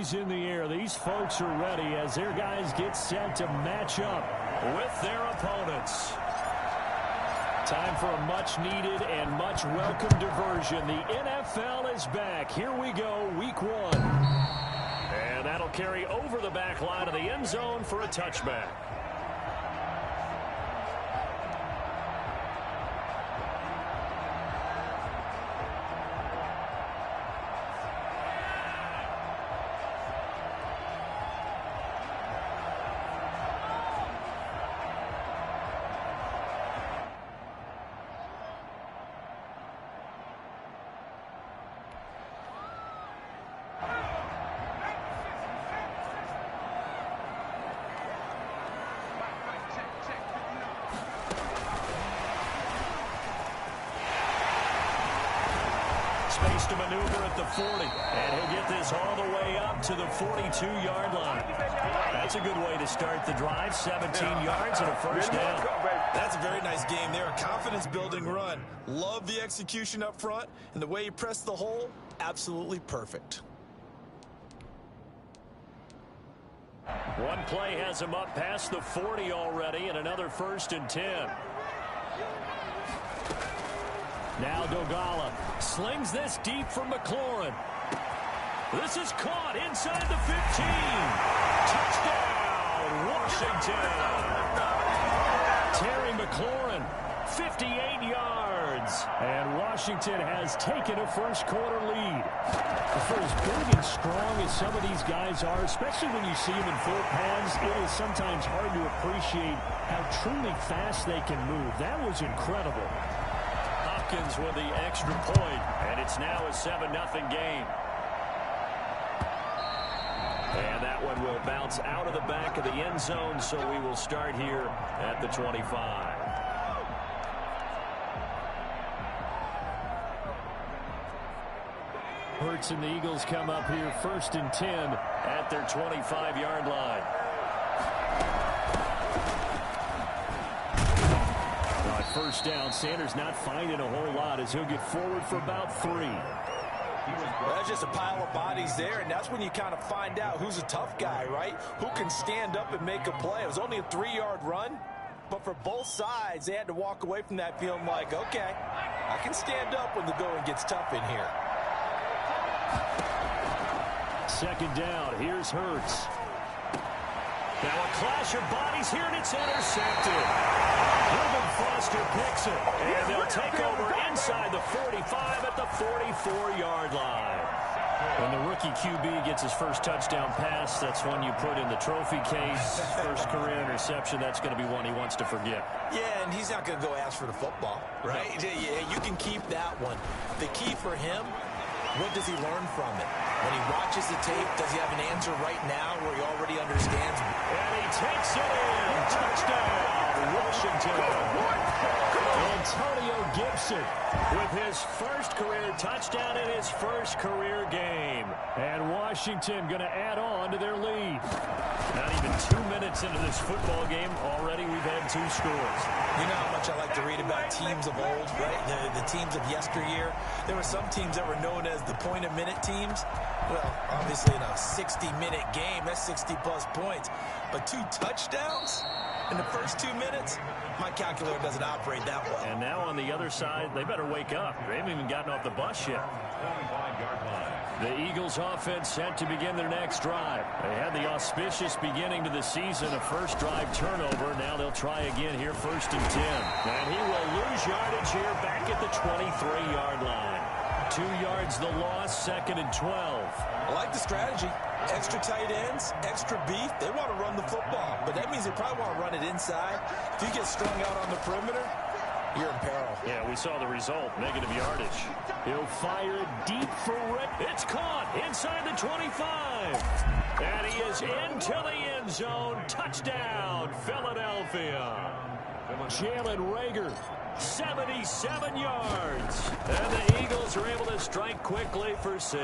trophies in the air. These folks are ready as their guys get set to match up with their opponents. Time for a much-needed and much-welcome diversion. The NFL is back. Here we go, week 1. And that'll carry over the back line of the end zone for a touchback. Space to maneuver at the 40, and he'll get this all the way up to the 42-yard line. That's a good way to start the drive. 17 yards and a first down. That's a very nice game there. A confidence-building run. Love the execution up front, and the way he pressed the hole, absolutely perfect. One play has him up past the 40 already, and another 1st and 10. Now Dogala slings this deep from McLaurin. This is caught inside the 15. Touchdown, Washington. Terry McLaurin, 58 yards. And Washington has taken a first-quarter lead. For as big and strong as some of these guys are, especially when you see them in full pads, it is sometimes hard to appreciate how truly fast they can move. That was incredible. With the extra point, and it's now a 7-0 game. And that one will bounce out of the back of the end zone, so we will start here at the 25. Hurts and the Eagles come up here 1st and 10 at their 25-yard line. First down, Sanders not finding a whole lot as he'll get forward for about 3. Well, that's just a pile of bodies there, and that's when you kind of find out who's a tough guy, right? Who can stand up and make a play. It was only a 3-yard run, but for both sides, they had to walk away from that feeling like, okay, I can stand up when the going gets tough in here. 2nd down, here's Hurts. Now a clash of bodies here, and it's intercepted. Reuben Foster picks it, and they'll take over inside the 45 at the 44-yard line. When the rookie QB gets his first touchdown pass, that's one you put in the trophy case. First career interception, that's going to be one he wants to forget. Yeah, and he's not going to go ask for the football, right? No. Yeah, you can keep that one. The key for him, what does he learn from it? When he watches the tape, does he have an answer right now where he already understands? And he takes it in. Touchdown, Washington. Antonio Gibson with his first career touchdown in his first career game. And Washington going to add on to their lead. Not even 2 minutes into this football game, already we've had 2 scores. You know how much I like to read about teams of old, right? The teams of yesteryear. There were some teams that were known as the point-a-minute teams. Well, obviously in a 60-minute game, that's 60-plus points. But 2 touchdowns in the first 2 minutes? My calculator doesn't operate that well. And now on the other side, they better wake up. They haven't even gotten off the bus yet. The Eagles offense set to begin their next drive. They had the auspicious beginning to the season, a first drive turnover. Now they'll try again here, 1st and 10. And he will lose yardage here back at the 23-yard line. 2 yards the loss, 2nd and 12. I like the strategy. Extra tight ends, extra beef. They want to run the football, but that means they probably want to run it inside. If you get strung out on the perimeter, you're in peril. Yeah, we saw the result, negative yardage. He'll fire deep for Rick. It's caught inside the 25. And he is into the end zone. Touchdown, Philadelphia. Jalen Reagor, 77 yards. And the Eagles are able to strike quickly for 6.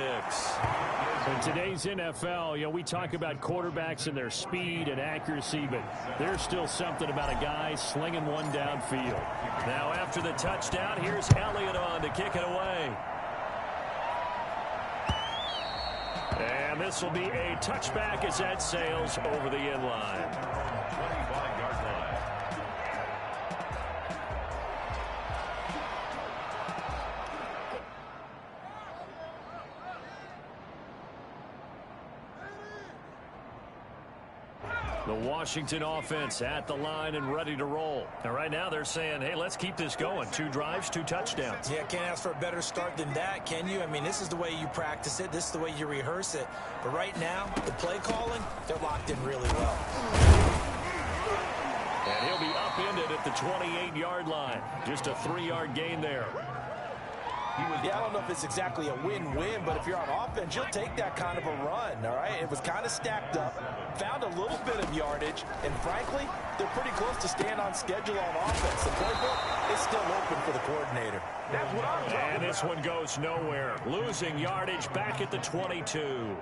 In today's NFL, we talk about quarterbacks and their speed and accuracy, but there's still something about a guy slinging one downfield. Now after the touchdown, here's Elliott on to kick it away. And this this will be a touchback as that sails over the end line. 25-yard line. The Washington offense at the line and ready to roll. And right now they're saying, hey, let's keep this going. 2 drives, 2 touchdowns. Yeah, can't ask for a better start than that, can you? I mean, this is the way you practice it. This is the way you rehearse it. But right now, the play calling, they're locked in really well. And he'll be upended at the 28-yard line. Just a 3-yard gain there. Yeah, I don't know if it's exactly a win-win, but if you're on offense, you'll take that kind of a run, all right? It was kind of stacked up, found a little bit of yardage, and frankly, they're pretty close to staying on schedule on offense. The playbook is still open for the coordinator. That's what I'm talking about. And this one goes nowhere. Losing yardage back at the 22.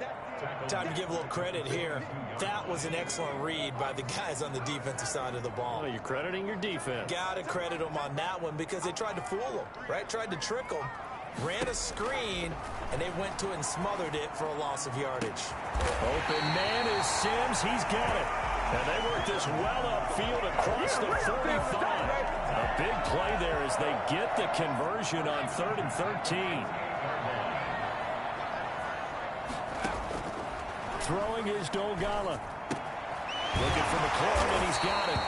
Time to give a little credit here. That was an excellent read by the guys on the defensive side of the ball. Well, you're crediting your defense. Got to credit them on that one because they tried to fool them, right? Tried to trick them. Ran a screen, and they went to it and smothered it for a loss of yardage. Open man is Sims. He's got it. And they work this well upfield across the 45. A big play there as they get the conversion on 3rd and 13. Throwing is Dolgala. Looking for McLaurin, and he's got it.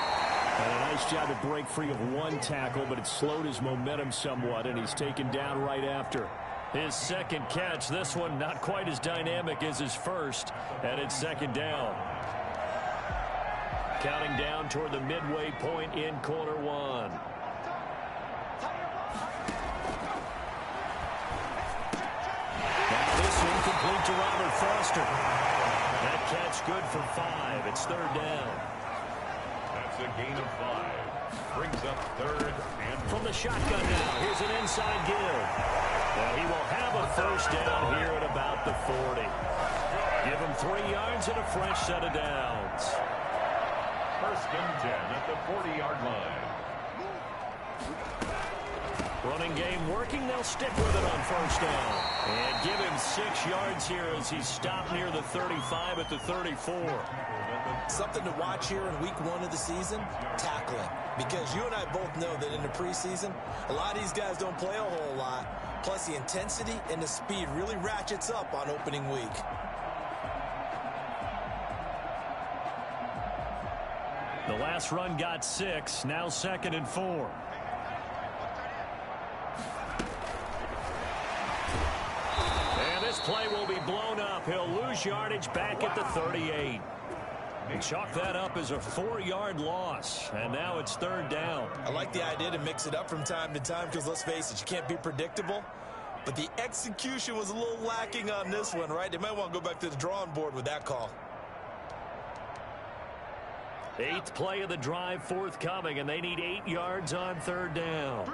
And a nice job to break free of 1 tackle, but it slowed his momentum somewhat, and he's taken down right after. His second catch, this one not quite as dynamic as his first, and it's 2nd down. Counting down toward the midway point in quarter 1. Now this incomplete to Robert Foster. That catch good for 5. It's 3rd down. That's a gain of 5. Brings up 3rd and from the shotgun now. Here's an inside give. Now he will have a 1st down here at about the 40. Give him 3 yards and a fresh set of downs. 1st and 10 at the 40-yard line. Running game working. They'll stick with it on 1st down. And give him 6 yards here as he stopped near the 35 at the 34. Something to watch here in week 1 of the season, tackling. Because you and I both know that in the preseason, a lot of these guys don't play a whole lot. Plus the intensity and the speed really ratchets up on opening week. The last run got 6. Now 2nd and 4. And this play will be blown up. He'll lose yardage back at the 38. And chalk that up as a 4-yard loss. And now it's 3rd down. I like the idea to mix it up from time to time because, let's face it, you can't be predictable. But the execution was a little lacking on this one, right? They might want to go back to the drawing board with that call. 8th play of the drive forthcoming, and they need 8 yards on 3rd down.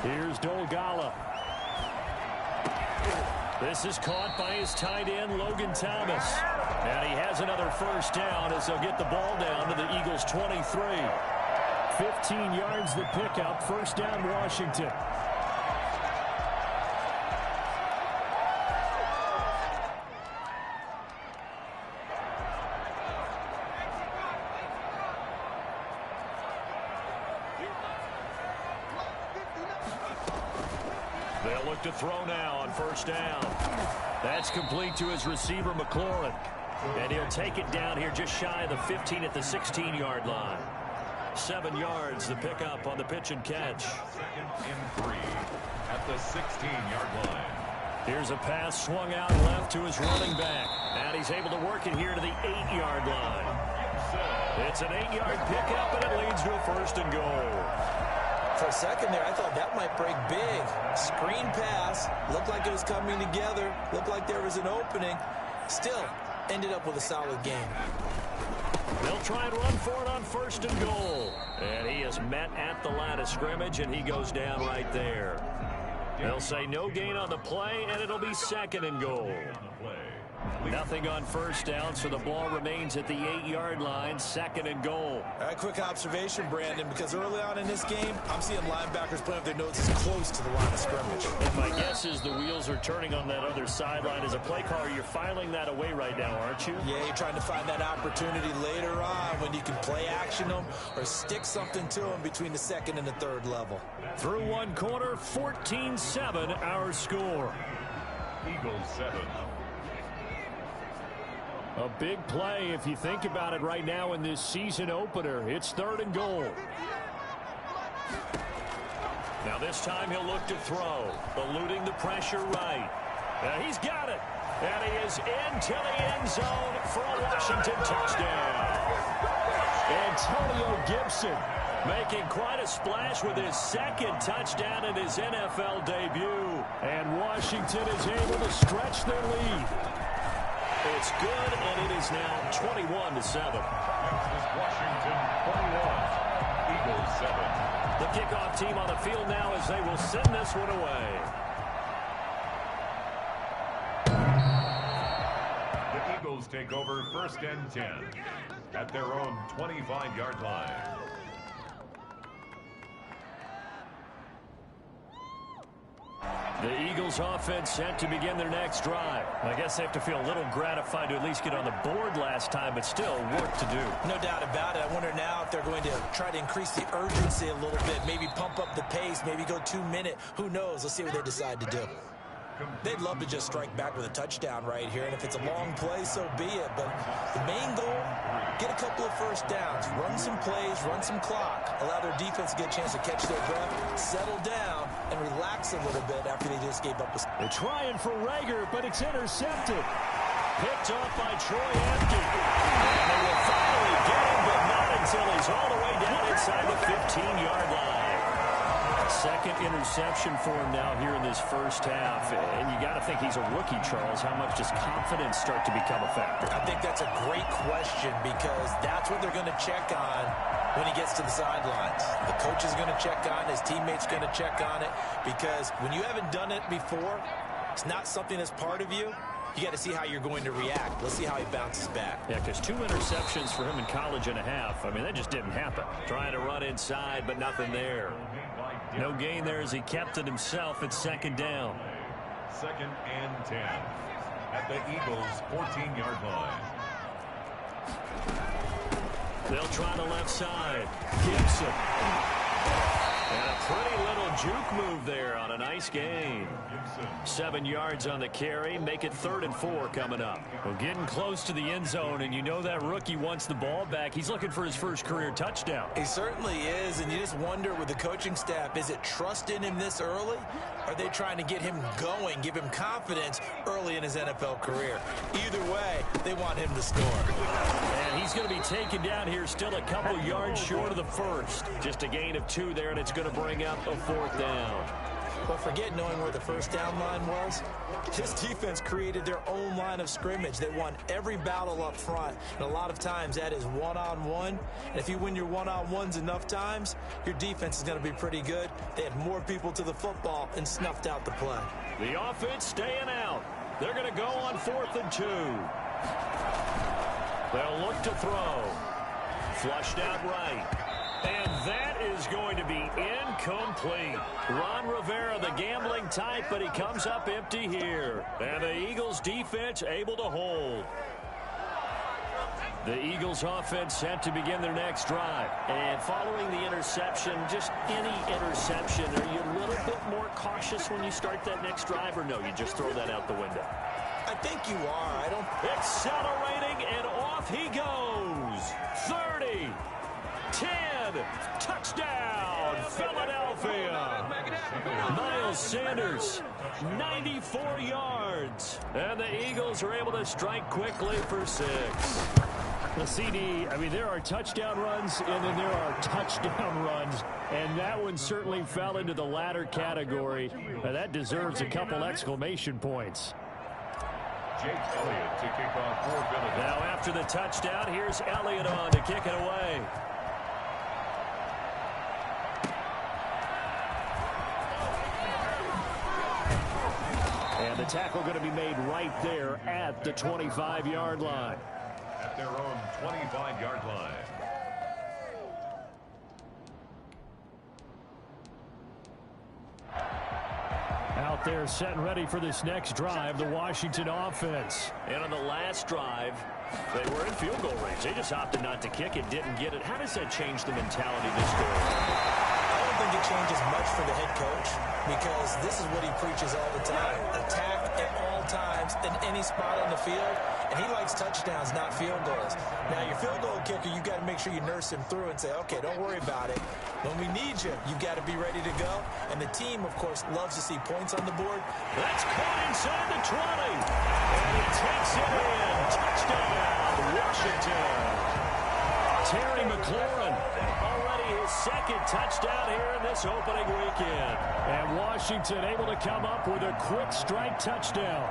Here's Dolgala. This is caught by his tight end, Logan Thomas. And he has another 1st down as they'll get the ball down to the Eagles' 23. 15 yards the pickup. 1st down, Washington. They'll look to throw now on 1st down. That's complete to his receiver, McLaurin. And he'll take it down here just shy of the 15 at the 16-yard line. 7 yards the pickup on the pitch and catch. 2nd and 3 at the 16-yard line. Here's a pass swung out left to his running back. And he's able to work it here to the 8-yard line. It's an 8-yard pickup, and it leads to a 1st and goal. For a second there, I thought that might break big. Screen pass. Looked like it was coming together. Looked like there was an opening. Still, ended up with a solid game. They'll try and run for it on 1st and goal. And he is met at the line of scrimmage, and he goes down right there. They'll say no gain on the play, and it'll be 2nd and goal. Nothing on first down, so the ball remains at the 8-yard line, 2nd and goal. A quick observation, Brandon, because early on in this game, I'm seeing linebackers playing with their noses close to the line of scrimmage. And my guess is the wheels are turning on that other sideline. As a play caller, you're filing that away right now, aren't you? Yeah, you're trying to find that opportunity later on when you can play action them or stick something to them between the 2nd and the 3rd level. Through one quarter, 14-7 our score. Eagles 7. A big play if you think about it right now in this season opener. It's 3rd and goal. Now this time he'll look to throw. Eluding the pressure right. He's got it. And he is into the end zone for a Washington touchdown. Antonio Gibson making quite a splash with his 2nd touchdown in his NFL debut. And Washington is able to stretch their lead. It's good, and it is now 21-7. Next is Washington 21, Eagles 7. The kickoff team on the field now as they will send this one away. The Eagles take over 1st and 10 at their own 25-yard line. The Eagles offense set to begin their next drive. I guess they have to feel a little gratified to at least get on the board last time, but still work to do. No doubt about it. I wonder now if they're going to try to increase the urgency a little bit, maybe pump up the pace, maybe go 2-minute. Who knows? Let's see what they decide to do. They'd love to just strike back with a touchdown right here, and if it's a long play, so be it. But the main goal, get a couple of first downs, run some plays, run some clock, allow their defense to get a chance to catch their breath, settle down, and relax a little bit after they just gave up a... They're trying for Rager, but it's intercepted. Picked off by Troy Apke. And they will finally get him, but not until he's all the way down inside the 15-yard line. 2nd interception for him now here in this first half. And you got to think he's a rookie, Charles. How much does confidence start to become a factor? I think that's a great question because that's what they're going to check on when he gets to the sidelines. The coach is going to check on it. His teammates going to check on it because when you haven't done it before, it's not something that's part of you. You got to see how you're going to react. Let's see how he bounces back. Yeah, because 2 interceptions for him in college and a half. I mean, that just didn't happen. Trying to run inside, but nothing there. No gain there as he kept it himself at 2nd down. 2nd and 10 at the Eagles' 14-yard line. They'll try the left side. Gibson. And a pretty little juke move there on a nice gain. 7 yards on the carry. Make it 3rd and 4 coming up. Well, getting close to the end zone, and you know that rookie wants the ball back. He's looking for his first career touchdown. He certainly is, and you just wonder with the coaching staff, is it trust in him this early? Are they trying to get him going, give him confidence early in his NFL career? Either way, they want him to score. And he's going to be taken down here still a couple yards short of the first. Just a gain of 2 there, and it's going to bring up a 4th down. But forget knowing where the first down line was. This defense created their own line of scrimmage. They won every battle up front, and a lot of times that is one-on-one. And if you win your one-on-ones enough times, your defense is going to be pretty good. They had more people to the football and snuffed out the play. The offense staying out. They're going to go on 4th and 2. They'll look to throw. Flushed out right. And that is going to be incomplete. Ron Rivera, the gambling type, but he comes up empty here. And the Eagles defense able to hold. The Eagles offense set to begin their next drive. And following the interception, just any interception, are you a little bit more cautious when you start that next drive, or no, you just throw that out the window? I think you are. Accelerating, and off he goes. 30, 10, touchdown, Philadelphia. Miles Sanders, 94 yards. And the Eagles are able to strike quickly for 6. The CD, I mean, there are touchdown runs, and then there are touchdown runs. And that one certainly fell into the latter category. Now, that deserves a couple exclamation points. Jake Elliott to kick off for Philadelphia. Now after the touchdown, here's Elliott on to kick it away. And the tackle going to be made right there at the 25-yard line. At their own 25-yard line. Out there set and ready for this next drive, the Washington offense. And on the last drive, they were in field goal range. They just opted not to kick it, didn't get it. How does that change the mentality this day? I don't think it changes much for the head coach because this is what he preaches all the time. Attack at all times in any spot on the field. And he likes touchdowns, not field goals. Now, your field goal kicker, you got to make sure you nurse him through and say, okay, don't worry about it. When we need you, you got to be ready to go. And the team, of course, loves to see points on the board. That's caught inside the 20. And he takes it in. Touchdown, Washington. Terry McLaurin, already his second touchdown here in this opening weekend. And Washington able to come up with a quick strike touchdown.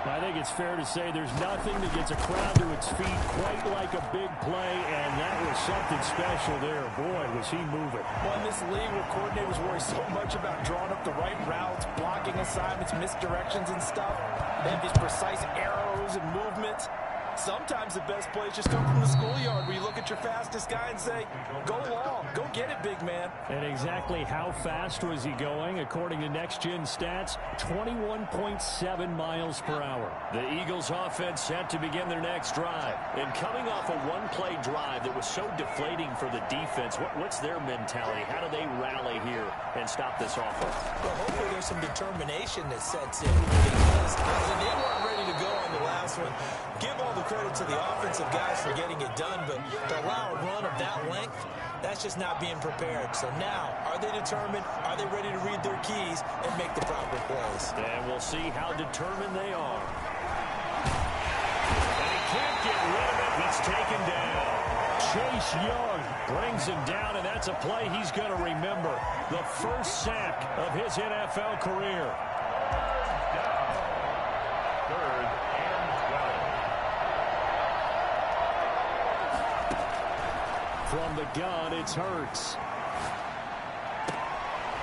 I think it's fair to say there's nothing that gets a crowd to its feet quite like a big play, and that was something special there. Boy, was he moving. Well, in this league where coordinators worry so much about drawing up the right routes, blocking assignments, misdirections and stuff, they have these precise arrows and movements. Sometimes the best plays just come from the schoolyard where you look at your fastest guy and say, go long, go get it, big man. And exactly how fast was he going? According to Next Gen Stats, 21.7 miles per hour. The Eagles offense set to begin their next drive. And coming off a one-play drive that was so deflating for the defense, what's their mentality? How do they rally here and stop this offense? Well, hopefully there's some determination that sets in because they weren't ready to go on the last one. Give all the credit to the offensive guys for getting it done, but to allow a run of that length, that's just not being prepared. So now, are they determined? Are they ready to read their keys and make the proper plays? And we'll see how determined they are. And he can't get rid of it. It's taken down. Chase Young brings him down, and that's a play he's going to remember. The first sack of his NFL career. Third and 12. From the gun, it's Hurts.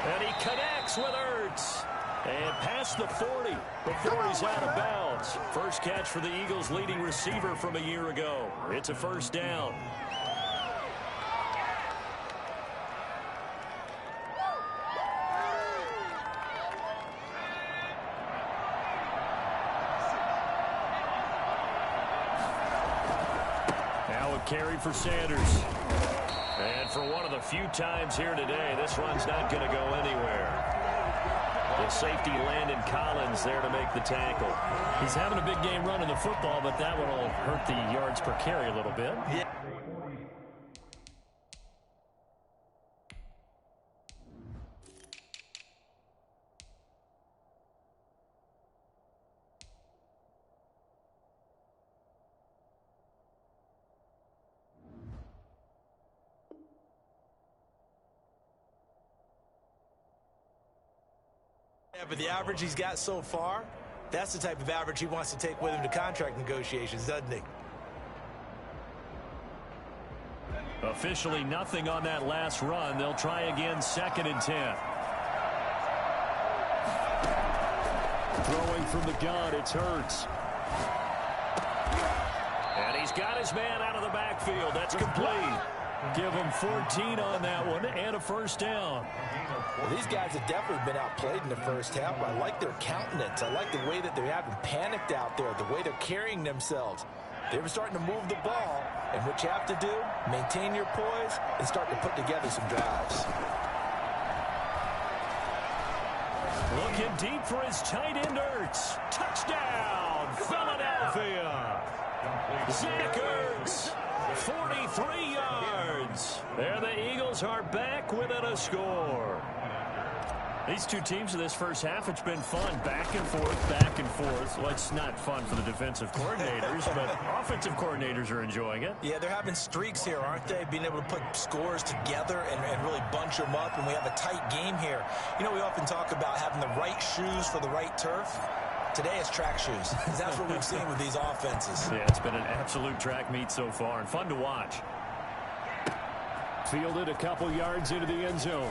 And he connects with Hurts. And past the 40 before he's out of bounds. First catch for the Eagles' leading receiver from a year ago. It's a first down. Now a carry for Sanders. And for one of the few times here today, this run's not going to go anywhere. The safety Landon Collins there to make the tackle. He's having a big game running the football, but that one will hurt the yards per carry a little bit. Yeah. Yeah, but the average he's got so far, that's the type of average he wants to take with him to contract negotiations, doesn't he? Officially nothing on that last run. They'll try again, 2nd and 10. Throwing from the gun, it's Hurts. And he's got his man out of the backfield. That's complete. Give him 14 on that one and a first down. Well, these guys have definitely been outplayed in the first half. I like their countenance. I like the way that they haven't panicked out there, the way they're carrying themselves. They're starting to move the ball, and what you have to do, maintain your poise and start to put together some drives. Looking deep for his tight end, Ertz. Touchdown, Philadelphia. Zach Ertz, 43 yards. There the Eagles are back within a score. These two teams in this first half, it's been fun. Back and forth, back and forth. Well, it's not fun for the defensive coordinators, but offensive coordinators are enjoying it. Yeah, they're having streaks here, aren't they? Being able to put scores together and really bunch them up, and we have a tight game here. You know, we often talk about having the right shoes for the right turf. Today it's track shoes. That's what we've seen with these offenses. Yeah, it's been an absolute track meet so far, and fun to watch. Fielded a couple yards into the end zone.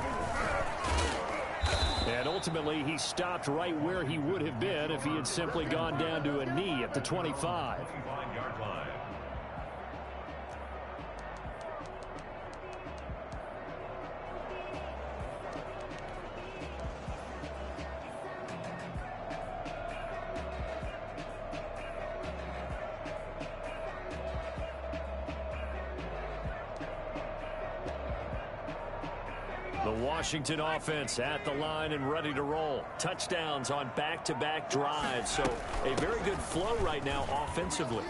And ultimately, he stopped right where he would have been if he had simply gone down to a knee at the 25. 25-yard line. The Washington offense at the line and ready to roll. Touchdowns on back-to-back drives. So a very good flow right now offensively.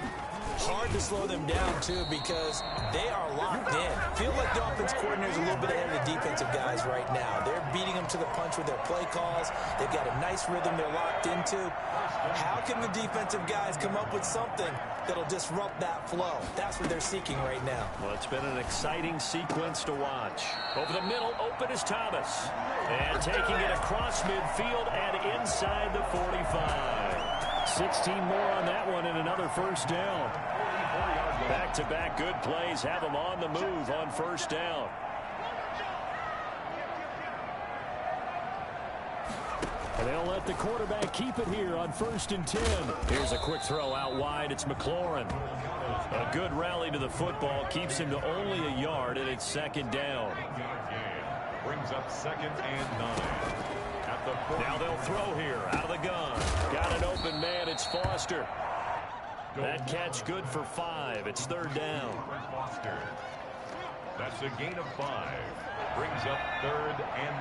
Hard to slow them down, too, because they are locked in. Feel like the offense coordinator's a little bit ahead of the defensive guys right now. They're beating them to the punch with their play calls. They've got a nice rhythm they're locked into. How can the defensive guys come up with something that'll disrupt that flow? That's what they're seeking right now. Well, it's been an exciting sequence to watch. Over the middle, open is Thomas. And taking it across midfield and inside the 45. 16 more on that one and another first down. Back-to-back good plays have them on the move on first down. And they'll let the quarterback keep it here on 1st and 10. Here's a quick throw out wide. It's McLaurin. A good rally to the football keeps him to only a yard, and it's 2nd down. Brings up 2nd and 9. Now they'll throw here out of the gun. Got an open man. It's Foster. That catch good for 5. It's 3rd down. Foster. That's a gain of 5. Brings up 3rd and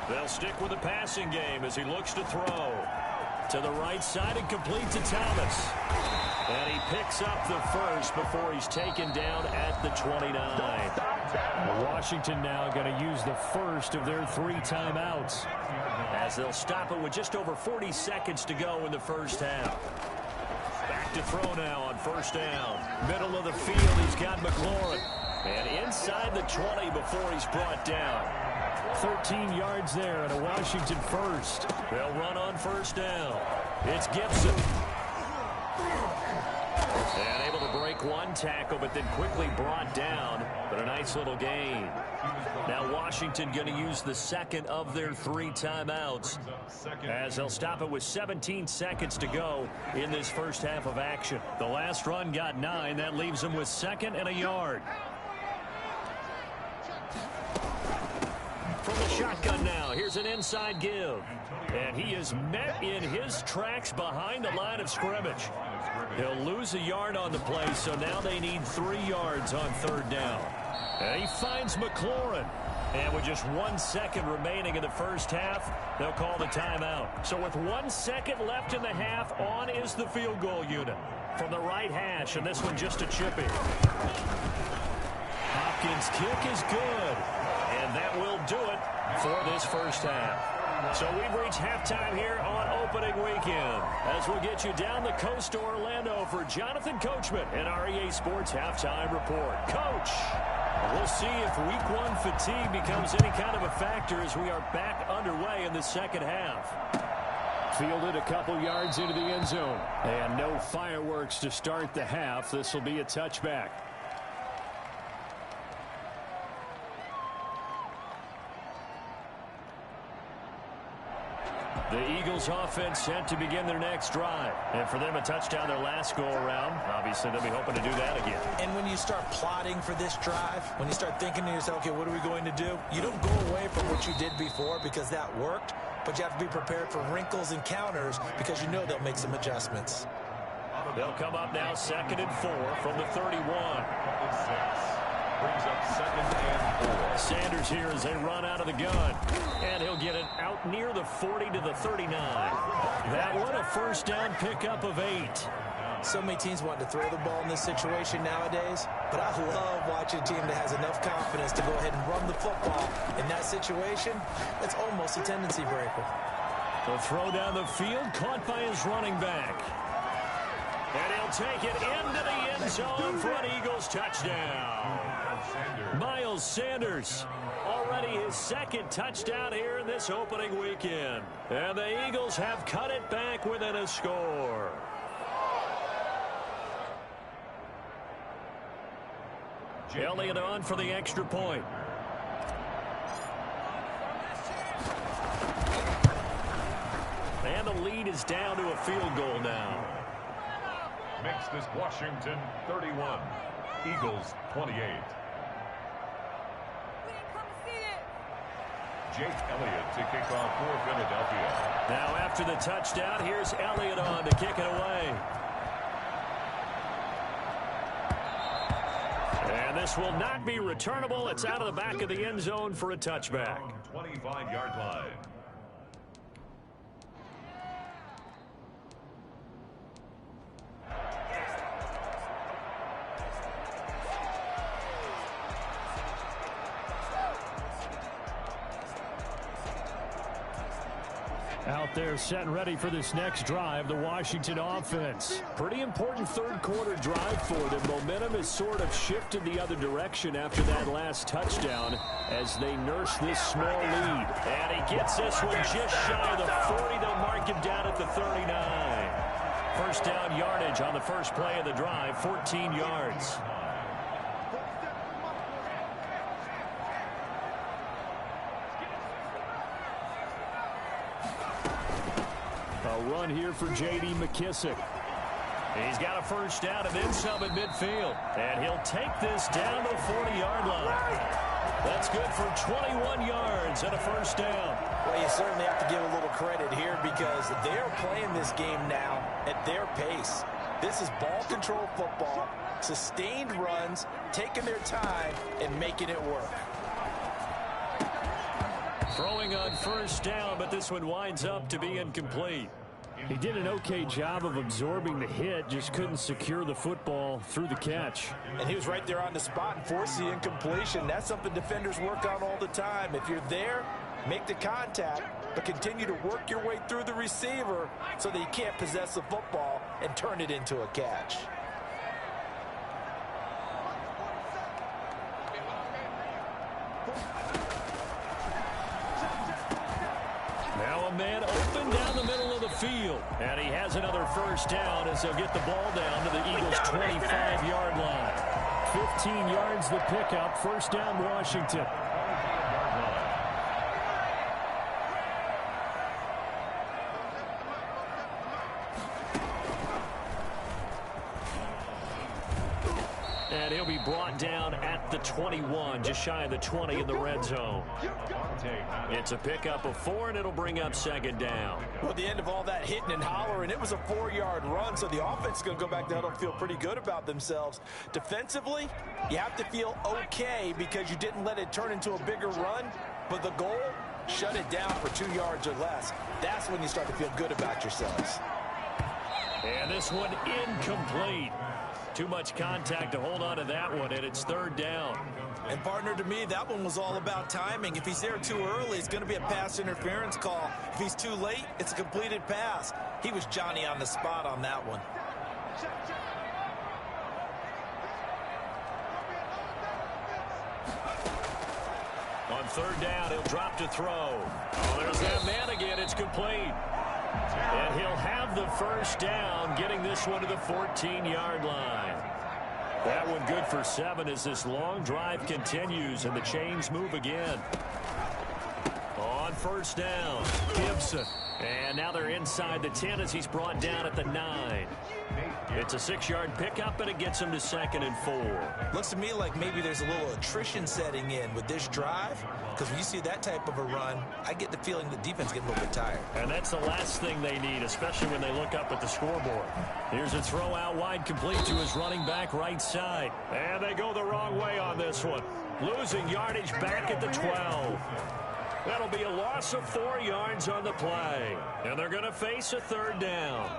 4. They'll stick with the passing game as he looks to throw. To the right side and complete to Thomas. And he picks up the first before he's taken down at the 29. Washington now going to use the first of their 3 timeouts as they'll stop it with just over 40 seconds to go in the first half. Back to throw now on 1st down. Middle of the field, he's got McLaurin. And inside the 20 before he's brought down. 13 yards there and a Washington first. They'll run on 1st down. It's Gibson. And able to break one tackle, but then quickly brought down. But a nice little gain. Now Washington going to use the 2nd of their 3 timeouts as they'll stop it with 17 seconds to go in this first half of action. The last run got 9. That leaves them with 2nd and a yard. From the shotgun now, here's an inside give. And he is met in his tracks behind the line of scrimmage. He'll lose a yard on the play, so now they need 3 yards on 3rd down. And he finds McLaurin. And with just 1 second remaining in the first half, they'll call the timeout. So with 1 second left in the half, on is the field goal unit. From the right hash, and this one just a chippy. Hopkins' kick is good. And that will do it for this first half. So we've reached halftime here on opening weekend. As we'll get you down the coast to Orlando for Jonathan Coachman and our EA Sports Halftime Report. Coach, we'll see if Week 1 fatigue becomes any kind of a factor as we are back underway in the second half. Fielded a couple yards into the end zone. And no fireworks to start the half. This will be a touchback. The Eagles offense set to begin their next drive. And for them, a touchdown their last go-around. Obviously, they'll be hoping to do that again. And when you start plotting for this drive, when you start thinking to yourself, okay, what are we going to do? You don't go away from what you did before because that worked, but you have to be prepared for wrinkles and counters because you know they'll make some adjustments. They'll come up now 2nd and 4 from the 31. Brings up 2nd and 4. Sanders here as they run out of the gun. And he'll get it out near the 40 to the 39. That one a first down pickup of 8. So many teams want to throw the ball in this situation nowadays, but I love watching a team that has enough confidence to go ahead and run the football. In that situation, that's almost a tendency breaker. The throw down the field, caught by his running back. And he'll take it into the end zone for an Eagles touchdown. Miles Sanders, already his 2nd touchdown here in this opening weekend. And the Eagles have cut it back within a score. Elliott on for the extra point. And the lead is down to a field goal now. Makes this Washington 31, Eagles 28. Jake Elliott to kick off for Philadelphia. Now after the touchdown, here's Elliott on to kick it away. And this will not be returnable. It's out of the back of the end zone for a touchback. 25-yard line. Out there set and ready for this next drive, the Washington offense. Pretty important third quarter drive for them. Momentum has sort of shifted the other direction after that last touchdown as they nurse this small lead. And he gets this one just shy of the 40. They'll mark him down at the 39. First down yardage on the first play of the drive, 14 yards. Run here for J.D. McKissick. He's got a first down and then some at midfield. And he'll take this down to the 40-yard line. That's good for 21 yards and a first down. Well, you certainly have to give a little credit here because they're playing this game now at their pace. This is ball control football, sustained runs, taking their time and making it work. Throwing on first down, but this one winds up to be incomplete. He did an okay job of absorbing the hit, just couldn't secure the football through the catch. And he was right there on the spot and forced the incompletion. That's something defenders work on all the time. If you're there, make the contact, but continue to work your way through the receiver so that you can't possess the football and turn it into a catch. Now a man open down the middle of the field. And he has another first down as they'll get the ball down to the Eagles' 25-yard line. 15 yards the pickup. First down, Washington. And he'll be brought down at the 21, just shy of the 20 in the red zone. It's a pickup of 4, and it'll bring up second down. Well, at the end of all that hitting and hollering, it was a 4-yard run, so the offense is going to go back down and feel pretty good about themselves. Defensively, you have to feel okay because you didn't let it turn into a bigger run, but the goal, shut it down for 2 yards or less. That's when you start to feel good about yourselves. And this one incomplete. Too much contact to hold on to that one, and it's third down. And, partner, to me, that one was all about timing. If he's there too early, it's going to be a pass interference call. If he's too late, it's a completed pass. He was Johnny on the spot on that one. On third down, he'll drop to throw. Oh, there's that man again. It's complete. And he'll have the first down, getting this one to the 14-yard line. That one good for 7 as this long drive continues and the chains move again. On first down, Gibson. And now they're inside the 10 as he's brought down at the 9. It's a 6-yard pickup, and it gets him to 2nd and 4. Looks to me like maybe there's a little attrition setting in with this drive, because when you see that type of a run, I get the feeling the defense getting a little bit tired. And that's the last thing they need, especially when they look up at the scoreboard. Here's a throw out wide, complete to his running back right side. And they go the wrong way on this one. Losing yardage back at the 12. That'll be a loss of 4 yards on the play. And they're going to face a third down.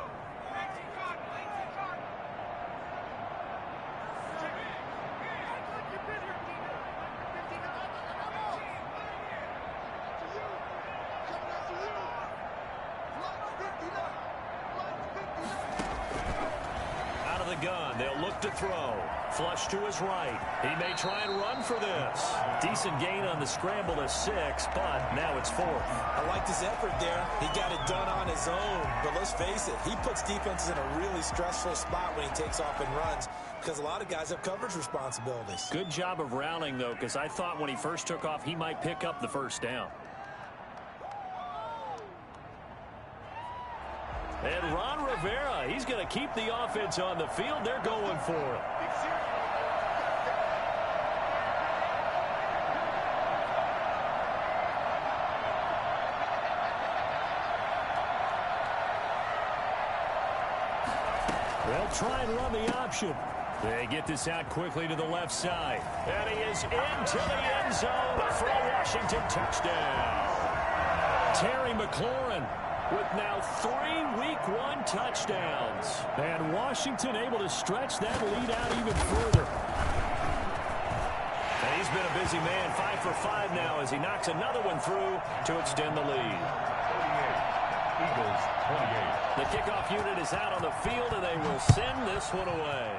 gun. They'll look to throw. Flush to his right. He may try and run for this. Decent gain on the scramble to 6, but now it's 4th. I like his effort there. He got it done on his own. But let's face it, he puts defenses in a really stressful spot when he takes off and runs because a lot of guys have coverage responsibilities. Good job of rallying, though, because I thought when he first took off, he might pick up the first down. And Ron Rivera, he's going to keep the offense on the field. They're going for it. They'll try and run the option. They get this out quickly to the left side. And he is into the end zone for a Washington touchdown. Terry McLaurin with now 3 Week 1 touchdowns. And Washington able to stretch that lead out even further. And he's been a busy man, 5 for 5 now as he knocks another one through to extend the lead. 48. Eagles, 28. The kickoff unit is out on the field, and they will send this one away.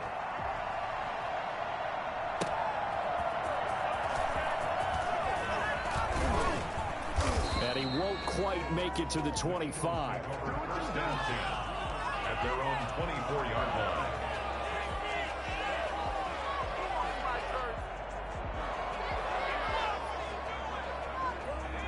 And he won't quite make it to the 25. First down 10 at their own 24-yard line.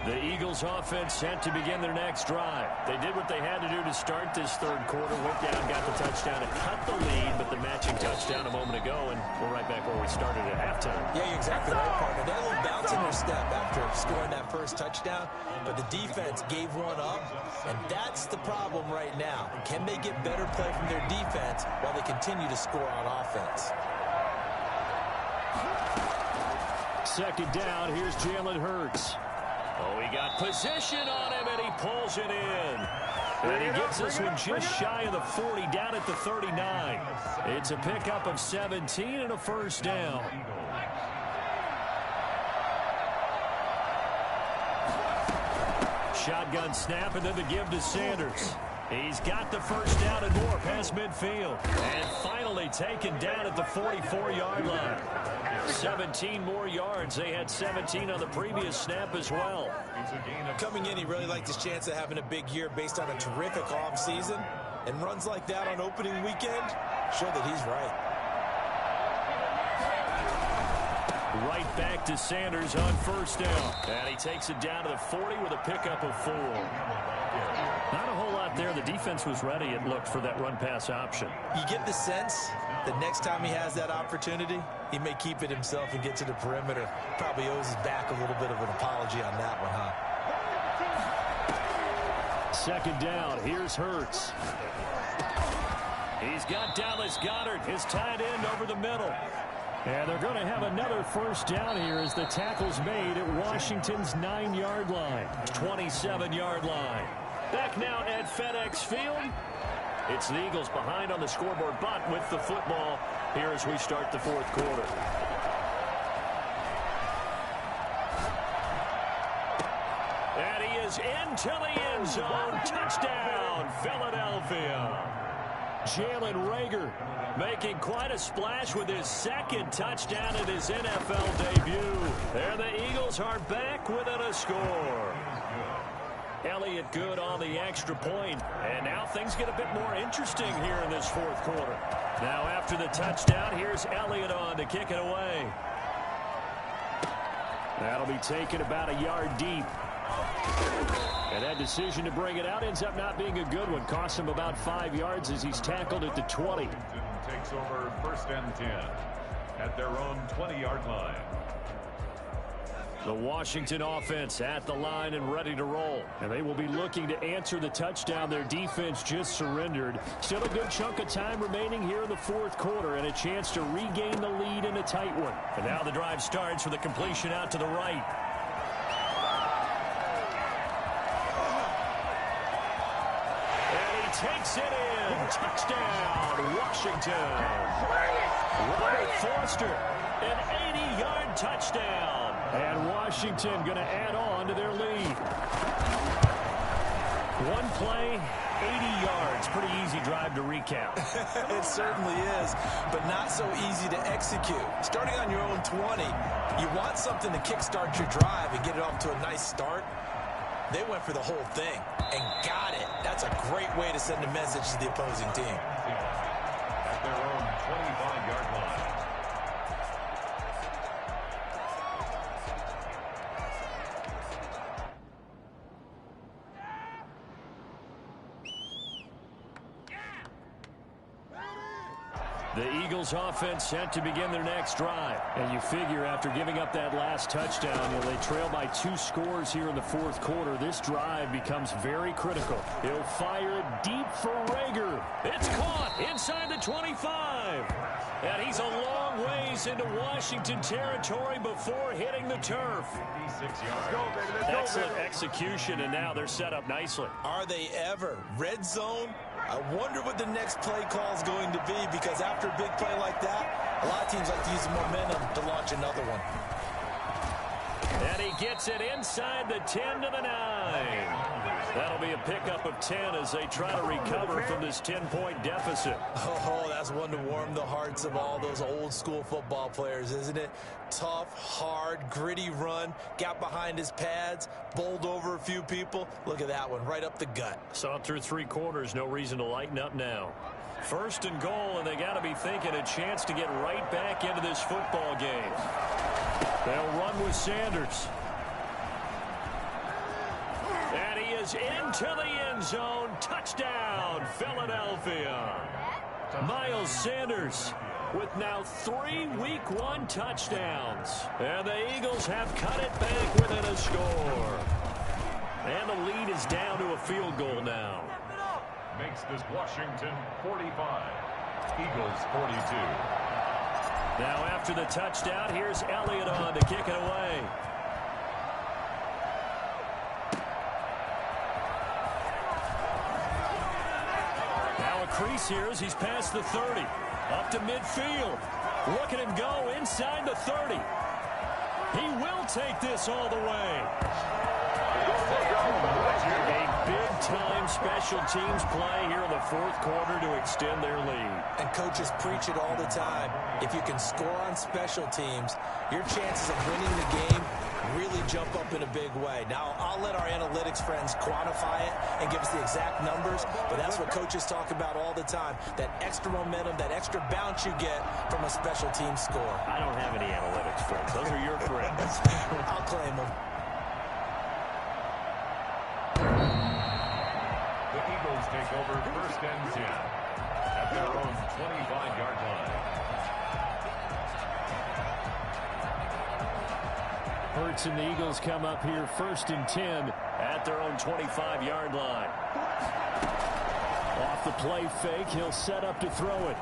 The Eagles offense set to begin their next drive. They did what they had to do to start this third quarter. Went down, got the touchdown to cut the lead, but the matching touchdown a moment ago, and we're right back where we started at halftime. Yeah, you're exactly right, partner. They had a little bounce in their step after scoring that first touchdown, but the defense gave one up, and that's the problem right now. Can they get better play from their defense while they continue to score on offense? Second down, here's Jalen Hurts. Oh, he got position on him, and he pulls it in. And he gets this one just shy of the 40, down at the 39. It's a pickup of 17 and a first down. Shotgun snap, and then the give to Sanders. He's got the first down and more past midfield. And finally taken down at the 44-yard line. 17 more yards. They had 17 on the previous snap as well. Coming in, he really liked his chance of having a big year based on a terrific offseason. And runs like that on opening weekend show that he's right. Right back to Sanders on first down. And he takes it down to the 40 with a pickup of 4. Not a whole lot there. The defense was ready, it looked, for that run-pass option. You get the sense that next time he has that opportunity, he may keep it himself and get to the perimeter. Probably owes his back a little bit of an apology on that one, huh? Second down. Here's Hurts. He's got Dallas Goedert, his tight end, over the middle. And they're going to have another first down here as the tackle's made at Washington's 9-yard line. 27-yard line. Back now at FedEx Field. It's the Eagles behind on the scoreboard, but with the football here as we start the fourth quarter. And he is into the end zone. Touchdown, Philadelphia. Jalen Reagor making quite a splash with his second touchdown in his NFL debut. And the Eagles are back within a score. Elliott good on the extra point. And now things get a bit more interesting here in this fourth quarter. Now after the touchdown, here's Elliott on to kick it away. That'll be taken about a yard deep. And that decision to bring it out ends up not being a good one. Costs him about 5 yards as he's tackled at the 20. Takes over first and 10 at their own 20-yard line. The Washington offense at the line and ready to roll. And they will be looking to answer the touchdown their defense just surrendered. Still a good chunk of time remaining here in the fourth quarter and a chance to regain the lead in a tight one. And now the drive starts with a completion out to the right. And he takes it in. Touchdown, Washington. Robert Foster, an 80-yard touchdown. And Washington going to add on to their lead. One play, 80 yards. Pretty easy drive to recap. It certainly is, but not so easy to execute. Starting on your own 20, you want something to kickstart your drive and get it off to a nice start. They went for the whole thing and got it. That's a great way to send a message to the opposing team. At their own 25-yard line. The Eagles offense set to begin their next drive. And you figure after giving up that last touchdown, they trail by 2 scores here in the fourth quarter. This drive becomes very critical. He'll fire it deep for Rager. It's caught inside the 25. And he's a long ways into Washington territory before hitting the turf. 56 yards. Excellent execution, and now they're set up nicely. Are they ever? Red zone? I wonder what the next play call is going to be, because after a big play like that, a lot of teams like to use the momentum to launch another one. And he gets it inside the 10 to the 9. That'll be a pickup of 10 as they try to recover from this 10-point deficit. Oh, that's one to warm the hearts of all those old-school football players, isn't it? Tough, hard, gritty run, got behind his pads, bowled over a few people. Look at that one, right up the gut. Saw through 3 quarters, no reason to lighten up now. First and goal, and they got to be thinking a chance to get right back into this football game. They'll run with Sanders. And he is into the end zone. Touchdown, Philadelphia. Miles Sanders with now 3 Week 1 touchdowns. And the Eagles have cut it back within a score. And the lead is down to a field goal now. Makes this Washington 45. Eagles 42. Now after the touchdown, here's Elliott on to kick it away. Now a crease here as he's past the 30. Up to midfield. Look at him go inside the 30. He will take this all the way. A big-time special teams play here in the fourth quarter to extend their lead. And coaches preach it all the time. If you can score on special teams, your chances of winning the game really jump up in a big way. Now, I'll let our analytics friends quantify it and give us the exact numbers, but that's what coaches talk about all the time. That extra momentum, that extra bounce you get from a special team score. I don't have any analytics friends. Those are your friends. I'll claim them. The Eagles take over first and 10 at their own 25-yard line. Hurts and the Eagles come up here first and 10 at their own 25-yard line. Off the play fake, he'll set up to throw it.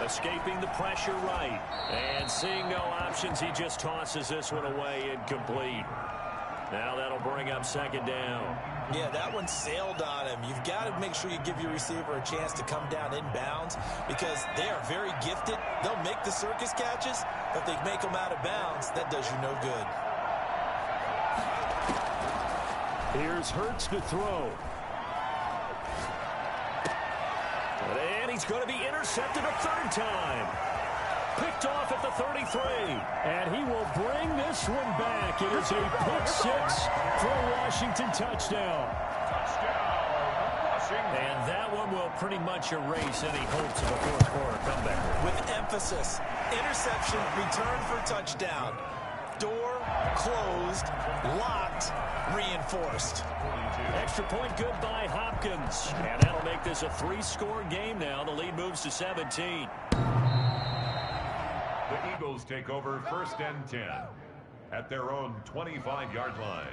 Escaping the pressure right. And seeing no options, he just tosses this one away incomplete. Now that'll bring up second down. Yeah, that one sailed on him. You've got to make sure you give your receiver a chance to come down inbounds because they are very gifted. They'll make the circus catches, but if they make them out of bounds, that does you no good. Here's Hurts to throw. And he's going to be intercepted a third time. Picked off at the 33. And he will bring this one back. It is a pick 6 for a Washington touchdown. And that one will pretty much erase any hopes of a fourth quarter comeback. With emphasis, interception, return for touchdown. Door closed, locked, reinforced. Extra point good by Hopkins. And that'll make this a 3-score game now. The lead moves to 17. The Eagles take over first and 10 at their own 25-yard line.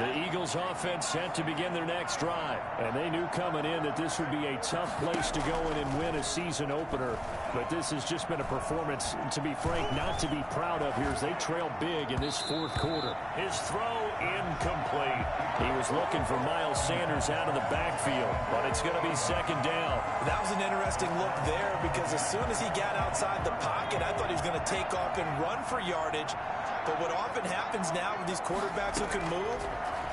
The Eagles offense set to begin their next drive. And they knew coming in that this would be a tough place to go in and win a season opener. But this has just been a performance, to be frank, not to be proud of here as they trail big in this fourth quarter. His throw incomplete. He was looking for Miles Sanders out of the backfield, but it's going to be second down. That was an interesting look there because as soon as he got outside the pocket, I thought he was going to take off and run for yardage. But what often happens now with these quarterbacks who can move,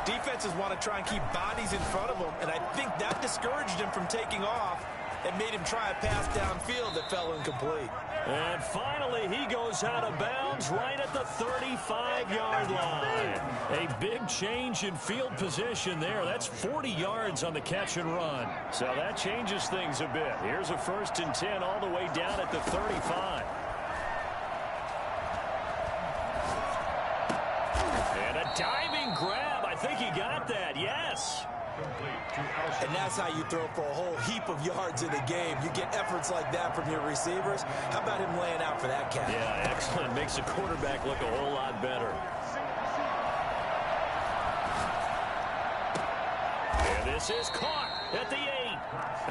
defenses want to try and keep bodies in front of them, and I think that discouraged him from taking off and made him try a pass downfield that fell incomplete. And finally, he goes out of bounds right at the 35-yard line. A big change in field position there. That's 40 yards on the catch and run. So that changes things a bit. Here's a 1st and 10 all the way down at the 35. And a diving grab. I think he got that. Yes. And that's how you throw for a whole heap of yards in the game. You get efforts like that from your receivers. How about him laying out for that catch? Yeah, excellent. Makes the quarterback look a whole lot better. And this is caught at the 8.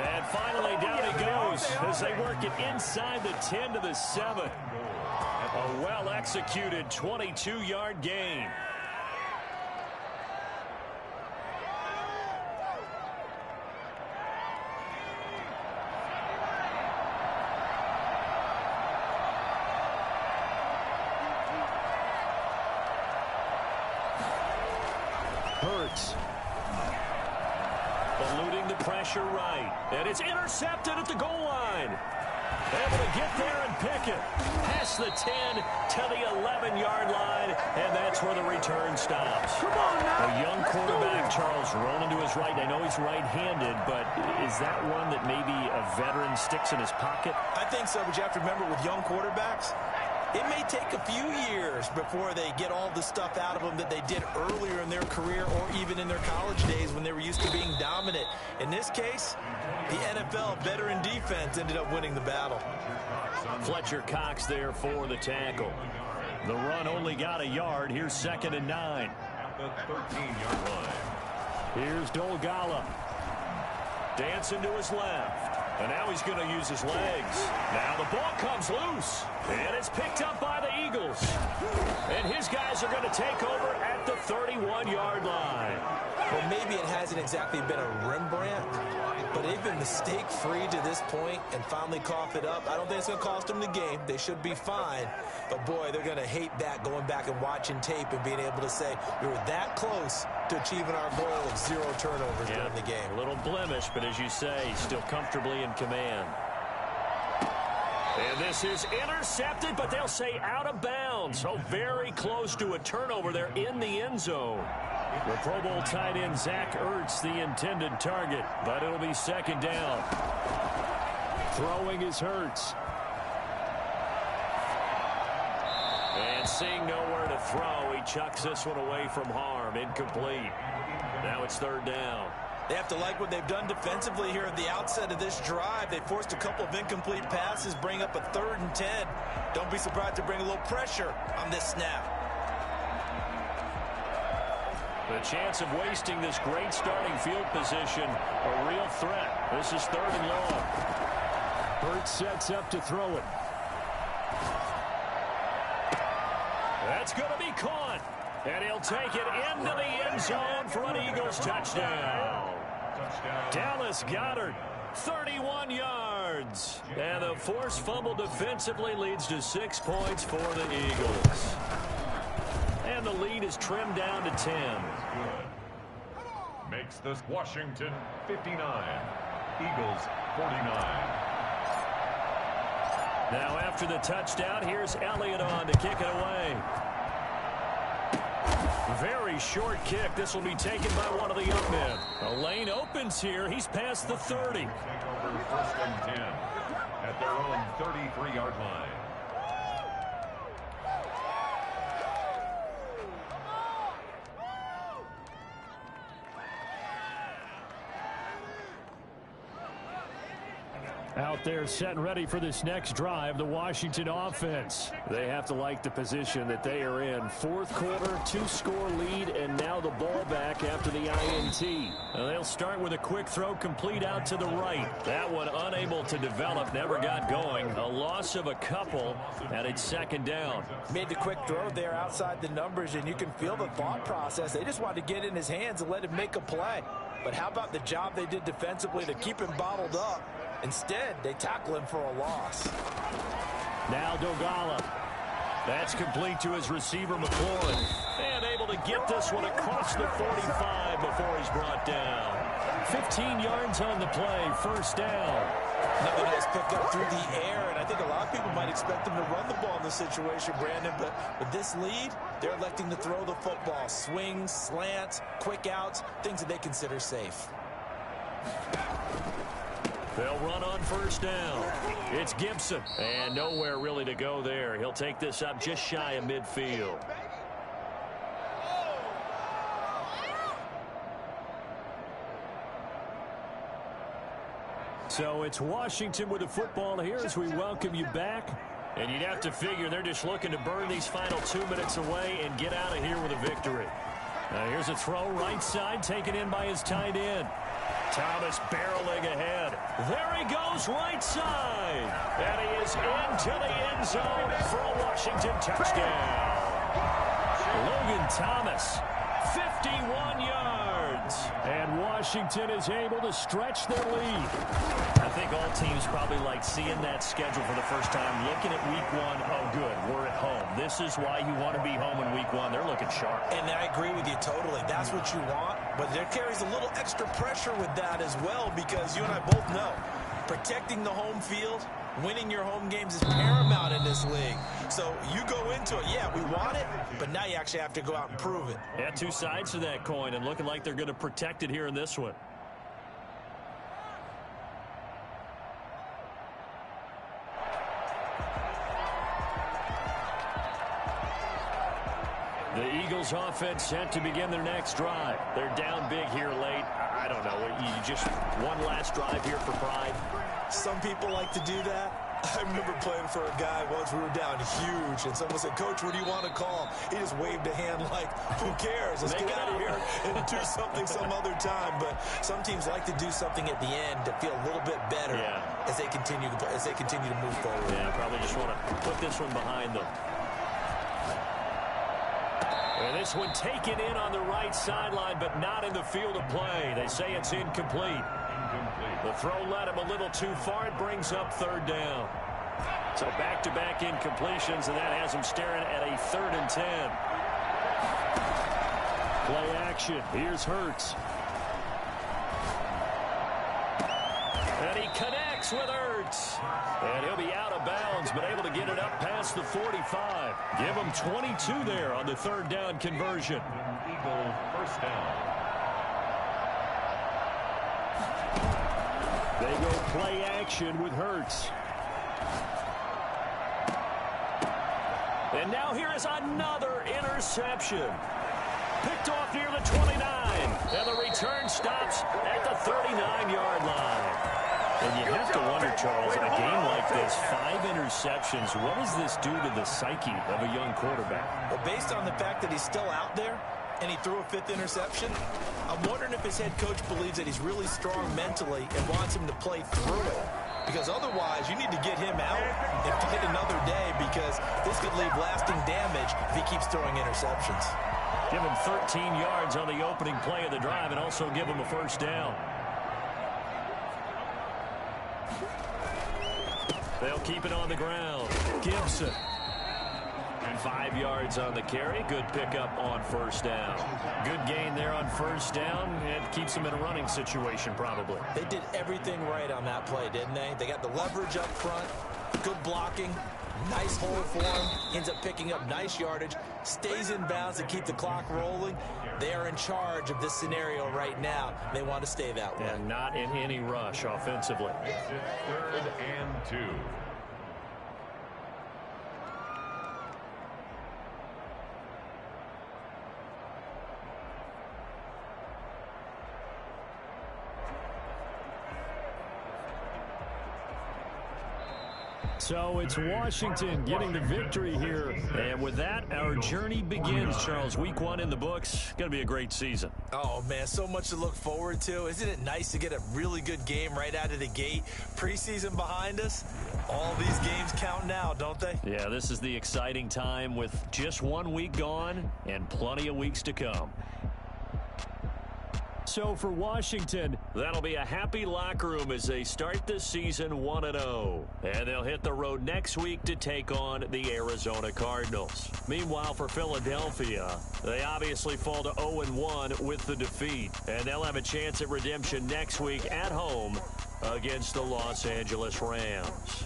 And finally down he goes as they work it inside the 10 to the 7. A well-executed 22-yard gain. Hurts. Eluding the pressure right. And it's intercepted at the goal line. Able to get there and pick it. Past the 10 to the 11-yard line. And that's where the return stops. Come on now. A young quarterback, Charles, rolling to his right. I know he's right-handed, but is that one that maybe a veteran sticks in his pocket? I think so, but you have to remember with young quarterbacks, it may take a few years before they get all the stuff out of them that they did earlier in their career or even in their college days when they were used to being dominant. In this case, the NFL veteran defense ended up winning the battle. Fletcher Cox there for the tackle. The run only got a yard. Here's 2nd and 9. At the 13-yard line. Here's Dolgala. Dancing to his left. And now he's going to use his legs. Now the ball comes loose. And it's picked up by the Eagles. And his guys are going to take over at the 31-yard line. Well, maybe it hasn't exactly been a Rembrandt, but they've been mistake-free to this point and finally cough it up. I don't think it's going to cost them the game. They should be fine. But, boy, they're going to hate that going back and watching tape and being able to say we were that close to achieving our goal of 0 turnovers during the game. A little blemish, but as you say, still comfortably in command. And this is intercepted, but they'll say out of bounds. So very close to a turnover there in the end zone. The Pro Bowl tight end Zach Ertz, the intended target, but it'll be 2nd down. Throwing is Hurts. And seeing nowhere to throw, he chucks this one away from harm. Incomplete. Now it's 3rd down. They have to like what they've done defensively here at the outset of this drive. They forced a couple of incomplete passes, bring up a 3rd and 10. Don't be surprised to bring a little pressure on this snap. The chance of wasting this great starting field position, a real threat. This is 3rd and long. Hurts sets up to throw it. That's going to be caught. And he'll take it into the end zone for an Eagles touchdown. Dallas Goedert, 31 yards. And the forced fumble defensively leads to 6 points for the Eagles. And the lead is trimmed down to 10. Makes this Washington 59. Eagles 49. Now after the touchdown, here's Elliott on to kick it away. Very short kick. This will be taken by one of the young men. A lane opens here. He's past the 30. Take over 1st and 10 at their own 33-yard line. Out there set and ready for this next drive, the Washington offense. They have to like the position that they are in. 4th quarter, 2-score lead, and now the the ball back after the INT. They'll start with a quick throw complete out to the right. That one unable to develop, never got going. A loss of a couple, and it's second down. Made the quick throw there outside the numbers, and you can feel the thought process. They just wanted to get in his hands and let him make a play. But how about the job they did defensively to keep him bottled up? Instead, they tackle him for a loss. Now Dogala. That's complete to his receiver, McLaurin. And able to get this one across the 45 before he's brought down. 15 yards on the play, first down. Another nice pickup through the air, and I think a lot of people might expect them to run the ball in this situation, Brandon, but with this lead, they're electing to throw the football. Swings, slants, quick outs, things that they consider safe. They'll run on first down. It's Gibson, and nowhere really to go there. He'll take this up just shy of midfield. So it's Washington with the football here as we welcome you back. And you'd have to figure they're just looking to burn these final 2 minutes away and get out of here with a victory. Now here's a throw right side taken in by his tight end. Thomas barreling ahead. There he goes right side. And he is into the end zone for a Washington touchdown. Logan Thomas, 51 yards. And Washington is able to stretch their lead. I think all teams probably like seeing that schedule for the first time, looking at week one. Oh, good, we're at home. This is why you want to be home in week one. They're looking sharp. And I agree with you totally. That's what you want. But there carries a little extra pressure with that as well, because you and I both know protecting the home field, winning your home games is paramount in this league. So you go into it, yeah, we want it, but now you actually have to go out and prove it. Yeah, two sides to that coin, and looking like they're going to protect it here in this one. The Eagles offense set to begin their next drive. They're down big here late. I don't know. You just one last drive here for pride. Some people like to do that. I remember playing for a guy once. We were down huge, and someone said, "Coach, what do you want to call?" He just waved a hand like, "Who cares? Let's get out of here and do something some other time." But some teams like to do something at the end to feel a little bit better as they continue to move forward. Yeah, probably just want to put this one behind them. And this one taken in on the right sideline, but not in the field of play. They say it's incomplete. The throw led him a little too far. It brings up third down. So back-to-back incompletions, and that has him staring at a 3rd and 10. Play action. Here's Hurts. And he connects with Hurts. And he'll be out of bounds, but able to get it up past the 45. Give him 22 there on the 3rd down conversion. Eagle first down. They go play action with Hurts. And now here is another interception. Picked off near the 29. And the return stops at the 39-yard line. And you have to wonder, Charles, in a game like this, 5 interceptions, what does this do to the psyche of a young quarterback? Well, based on the fact that he's still out there and he threw a 5th interception, I'm wondering if his head coach believes that he's really strong mentally and wants him to play through it. Because otherwise, you need to get him out and fight another day, because this could leave lasting damage if he keeps throwing interceptions. Give him 13 yards on the opening play of the drive and also give him a first down. They'll keep it on the ground. Gibson. 5 yards on the carry. Good pickup on first down. Good gain there on first down. It keeps them in a running situation probably. They did everything right on that play, didn't they? They got the leverage up front. Good blocking. Nice hole for him. Ends up picking up nice yardage. Stays in bounds to keep the clock rolling. They are in charge of this scenario right now. They want to stay that way. And not in any rush offensively. It's 3rd and 2. So it's Washington getting the victory here. And with that, our journey begins, Charles. Week 1 in the books. Going to be a great season. Oh, man, so much to look forward to. Isn't it nice to get a really good game right out of the gate? Preseason behind us. All these games count now, don't they? Yeah, this is the exciting time with just 1 week gone and plenty of weeks to come. So for Washington, that'll be a happy locker room as they start this season 1-0. And they'll hit the road next week to take on the Arizona Cardinals. Meanwhile, for Philadelphia, they obviously fall to 0-1 with the defeat. And they'll have a chance at redemption next week at home against the Los Angeles Rams.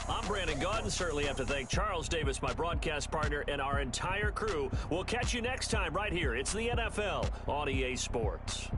I'm Brandon Gaudin. Certainly have to thank Charles Davis, my broadcast partner, and our entire crew. We'll catch you next time right here. It's the NFL on EA Sports.